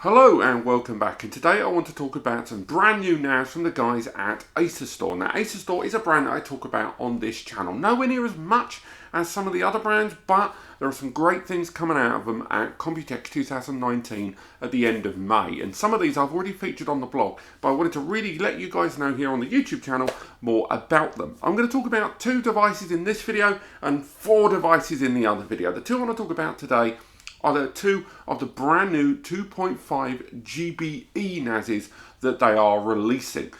Hello and welcome back, and today I want to talk about some brand new NAS from the guys at Asustor. Now Asustor is a brand that I talk about on this channel, nowhere near as much as some of the other brands, but there are some great things coming out of them at Computex 2019 at the end of May, and some of these I've already featured on the blog, but I wanted to really let you guys know here on the YouTube channel more about them. I'm going to talk about 2 devices in this video and 4 devices in the other video. The 2 I want to talk about today are the 2 of the brand new 2.5Gbe NASs that they are releasing.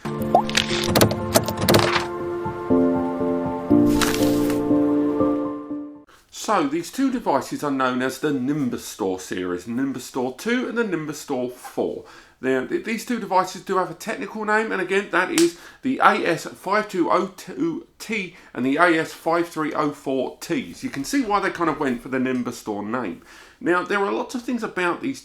So these 2 devices are known as the Nimbustor series, Nimbustor 2 and the Nimbustor 4. These 2 devices do have a technical name, and again that is the AS5202T and the AS5304T. So you can see why they kind of went for the Nimbustor name. Now there are lots of things about these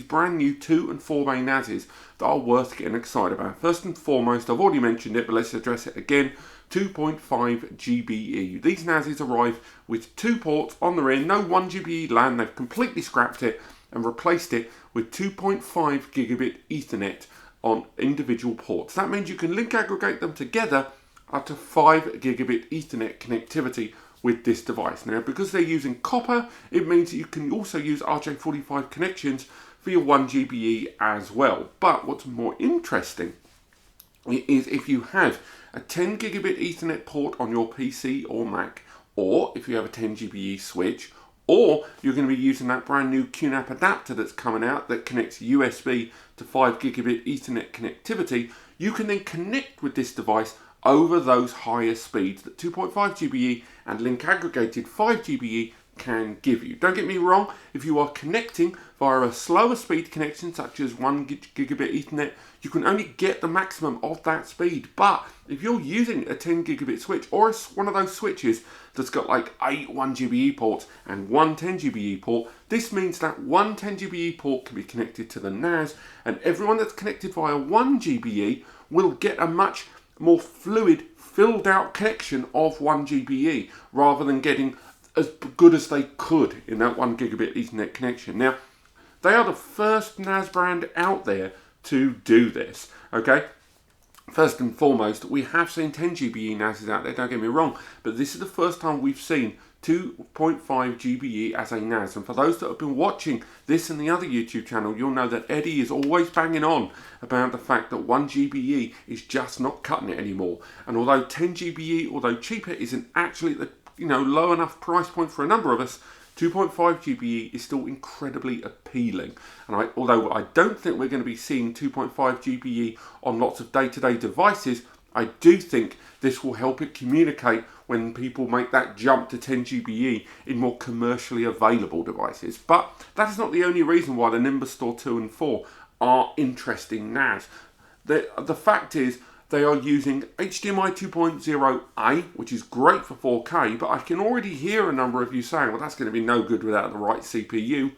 brand new 2 and 4 bay NASs that are worth getting excited about. First and foremost, I've already mentioned it, but let's address it again. 2.5Gbe. These NASs arrive with 2 ports on the rear, no 1Gbe LAN. They've completely scrapped it and replaced it with 2.5 Gigabit Ethernet on individual ports. That means you can link aggregate them together up to 5 Gigabit Ethernet connectivity with this device. Now, because they're using copper, it means that you can also use RJ45 connections for your 1Gbe as well. But what's more interesting is if you have a 10 Gigabit Ethernet port on your PC or Mac, or if you have a 10Gbe switch, or you're going to be using that brand new QNAP adapter that's coming out that connects USB to 5 Gigabit Ethernet connectivity, you can then connect with this device over those higher speeds that 2.5Gbe and link aggregated 5Gbe can give you. Don't get me wrong, if you are connecting via a slower speed connection such as 1 Gigabit Ethernet, you can only get the maximum of that speed. But if you're using a 10 Gigabit switch or one of those switches that's got like 8 1Gbe ports and 1 10Gbe port, this means that 1 10Gbe port can be connected to the NAS, and everyone that's connected via 1Gbe will get a much more fluid, filled out connection of 1Gbe rather than getting as good as they could in that 1 Gigabit Ethernet connection. Now, they are the first NAS brand out there to do this, okay? First and foremost, we have seen 10Gbe NASs out there, don't get me wrong, but this is the first time we've seen 2.5Gbe as a NAS. And for those that have been watching this and the other YouTube channel, you'll know that Eddie is always banging on about the fact that 1Gbe is just not cutting it anymore. And although 10Gbe, although cheaper, isn't actually the low enough price point for a number of us, 2.5Gbe is still incredibly appealing. And although I don't think we're going to be seeing 2.5Gbe on lots of day-to-day devices, I do think this will help it communicate when people make that jump to 10Gbe in more commercially available devices. But that is not the only reason why the Nimbustor 2 and 4 are interesting NAS. The fact is, they are using HDMI 2.0A, which is great for 4K, but I can already hear a number of you saying, well, that's going to be no good without the right CPU.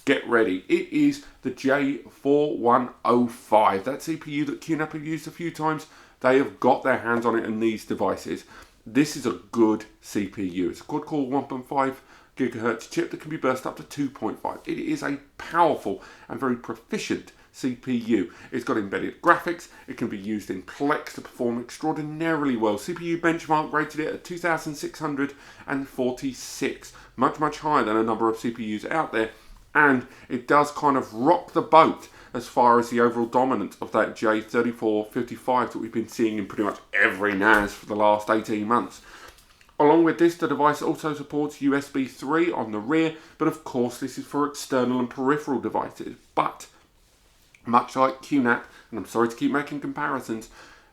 Get ready. It is the J4105. That CPU that QNAP have used a few times, they have got their hands on it in these devices. This is a good CPU. It's a quad-core 1.5 gigahertz chip that can be burst up to 2.5. It is a powerful and very proficient CPU. It's got embedded graphics. It can be used in Plex to perform extraordinarily well. CPU benchmark rated it at 2646, much higher than a number of CPUs out there, and it does kind of rock the boat as far as the overall dominance of that J3455 that we've been seeing in pretty much every NAS for the last 18 months. Along with this, the device also supports USB 3 on the rear, but of course this is for external and peripheral devices. But much like QNAP, and I'm sorry to keep making comparisons,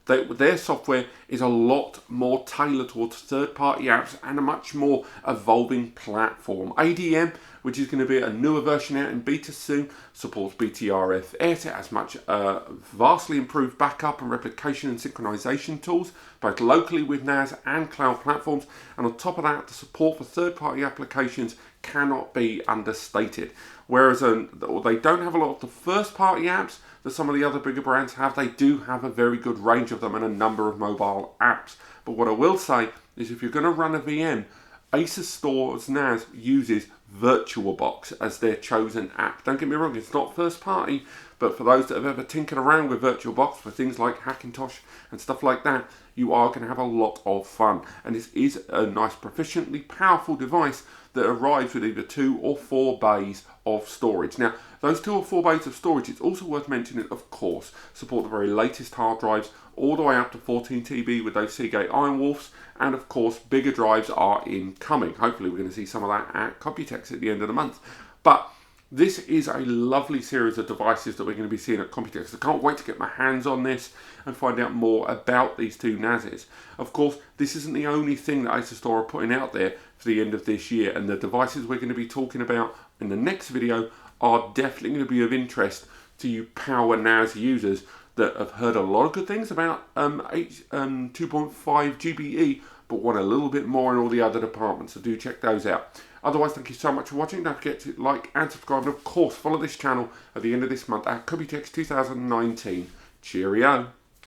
their software is a lot more tailored towards third-party apps and a much more evolving platform. ADM, which is going to be a newer version out in beta soon, supports BTRFS. It has much vastly improved backup and replication and synchronization tools, both locally with NAS and cloud platforms. And on top of that, the support for third-party applications cannot be understated. Whereas they don't have a lot of the first-party apps that some of the other bigger brands have, they do have a very good range of them and a number of mobile apps. But what I will say is if you're going to run a VM Asustor NAS uses VirtualBox as their chosen app. Don't get me wrong, it's not first party, but for those that have ever tinkered around with VirtualBox for things like Hackintosh and stuff like that, you are going to have a lot of fun. And this is a nice, proficiently powerful device that arrives with either 2 or 4 bays of storage. Now, those 2 or 4 bays of storage, it's also worth mentioning, of course, support the very latest hard drives, all the way up to 14 TB with those Seagate Iron Wolves, and of course, bigger drives are incoming. Hopefully, we're going to see some of that at Computex at the end of the month. But this is a lovely series of devices that we're going to be seeing at Computex. I can't wait to get my hands on this and find out more about these 2 NASs. Of course, this isn't the only thing that Asustor are putting out there for the end of this year, and the devices we're going to be talking about in the next video are definitely going to be of interest to you power NAS users that have heard a lot of good things about 2.5 GBE, but want a little bit more in all the other departments, so do check those out. Otherwise, thank you so much for watching. Don't forget to like and subscribe, and of course follow this channel at the end of this month at Computex 2019. Cheerio.